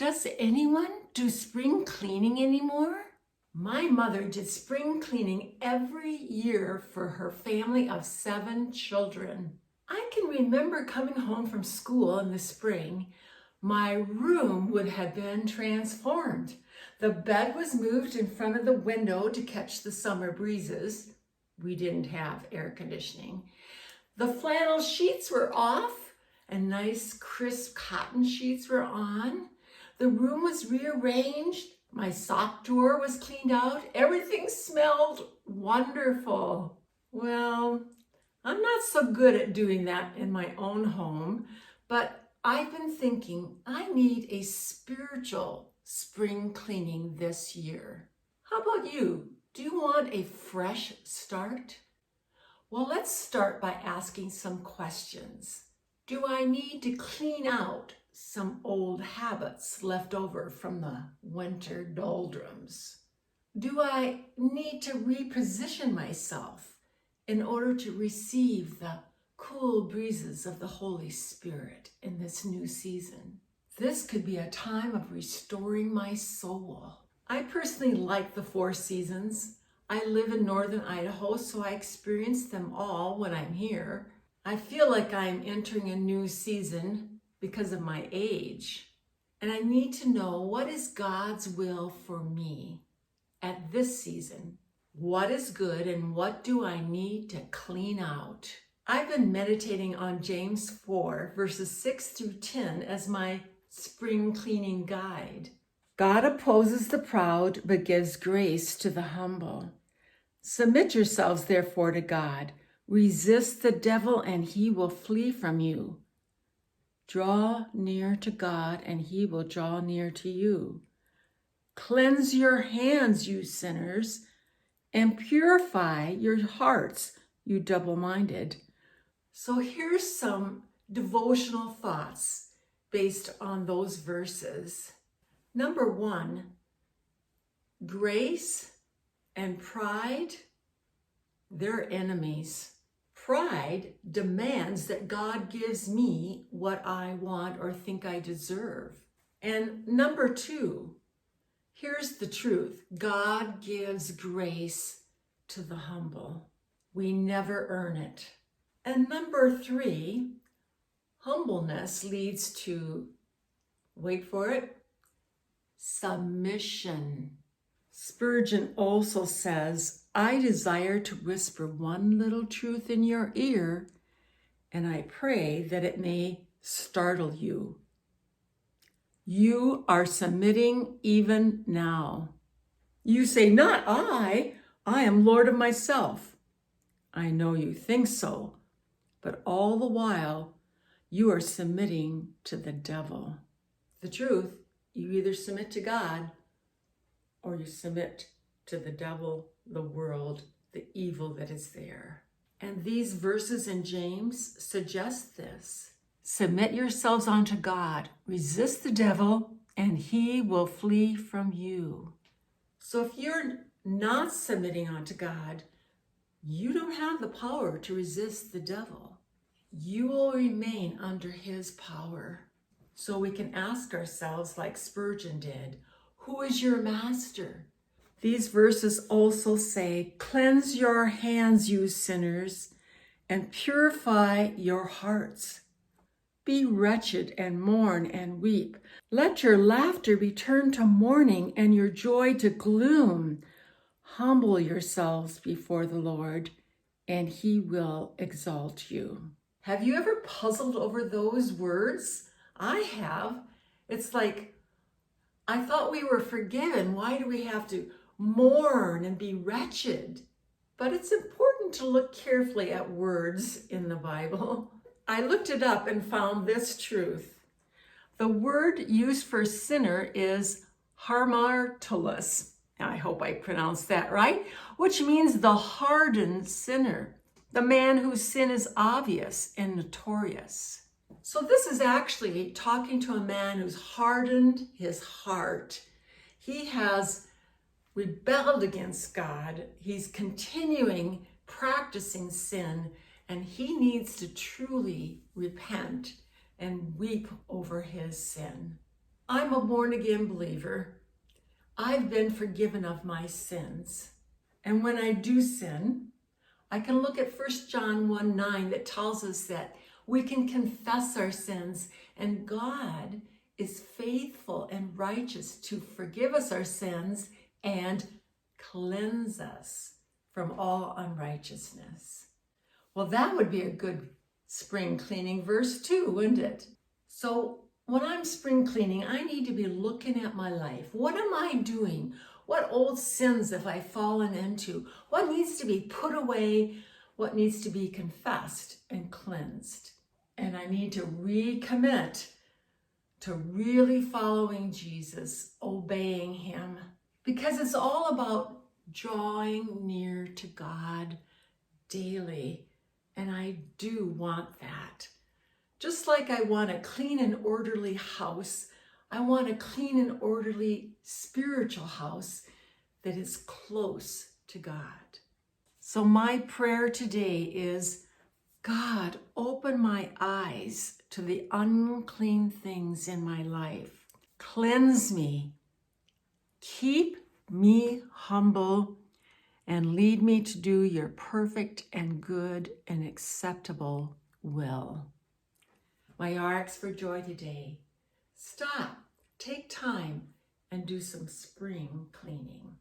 Does anyone do spring cleaning anymore? My mother did spring cleaning every year for her family of 7 children. I can remember coming home from school in the spring. My room would have been transformed. The bed was moved in front of the window to catch the summer breezes. We didn't have air conditioning. The flannel sheets were off and nice crisp cotton sheets were on. The room was rearranged. My sock drawer was cleaned out. Everything smelled wonderful. Well, I'm not so good at doing that in my own home, but I've been thinking I need a spiritual spring cleaning this year. How about you? Do you want a fresh start? Well, let's start by asking some questions. Do I need to clean out some old habits left over from the winter doldrums? Do I need to reposition myself in order to receive the cool breezes of the Holy Spirit in this new season? This could be a time of restoring my soul. I personally like the 4 seasons. I live in northern Idaho, so I experience them all when I'm here. I feel like I'm entering a new season because of my age, and I need to know what is God's will for me at this season. What is good and what do I need to clean out? I've been meditating on James 4, verses 6 through 10 as my spring cleaning guide. God opposes the proud, but gives grace to the humble. Submit yourselves, therefore, to God. Resist the devil, and he will flee from you. Draw near to God, and he will draw near to you. Cleanse your hands, you sinners, and purify your hearts, you double-minded. So here's some devotional thoughts based on those verses. Number 1, grace and pride, they're enemies. Pride demands that God gives me what I want or think I deserve. And number 2, here's the truth. God gives grace to the humble. We never earn it. And number 3, humbleness leads to, wait for it, submission. Spurgeon also says, I desire to whisper one little truth in your ear, and I pray that it may startle you. You are submitting even now. You say, not I am Lord of myself. I know you think so, but all the while you are submitting to the devil. The truth, you either submit to God or you submit to the devil, the world, the evil that is there. And these verses in James suggest this. Submit yourselves unto God, resist the devil, and he will flee from you. So if you're not submitting unto God, you don't have the power to resist the devil. You will remain under his power. So we can ask ourselves, like Spurgeon did, who is your master? These verses also say, cleanse your hands, you sinners, and purify your hearts. Be wretched and mourn and weep. Let your laughter be turned to mourning and your joy to gloom. Humble yourselves before the Lord, and he will exalt you. Have you ever puzzled over those words? I have. It's like, I thought we were forgiven. Why do we have to mourn and be wretched? But it's important to look carefully at words in the Bible. I looked it up and found this truth. The word used for sinner is hamartolos. I hope I pronounced that right, which means the hardened sinner, the man whose sin is obvious and notorious. So this is actually talking to a man who's hardened his heart. He has rebelled against God. He's continuing practicing sin, and he needs to truly repent and weep over his sin. I'm a born-again believer. I've been forgiven of my sins. And when I do sin, I can look at 1 John 1:9 that tells us that we can confess our sins, and God is faithful and righteous to forgive us our sins and cleanse us from all unrighteousness. Well, that would be a good spring cleaning verse too, wouldn't it? So when I'm spring cleaning, I need to be looking at my life. What am I doing? What old sins have I fallen into? What needs to be put away? What needs to be confessed and cleansed? And I need to recommit to really following Jesus, obeying him, because it's all about drawing near to God daily. And I do want that. Just like I want a clean and orderly house, I want a clean and orderly spiritual house that is close to God. So my prayer today is, God, open my eyes to the unclean things in my life. Cleanse me. Keep me humble and lead me to do your perfect and good and acceptable will. My RX for joy today. Stop, take time, and do some spring cleaning.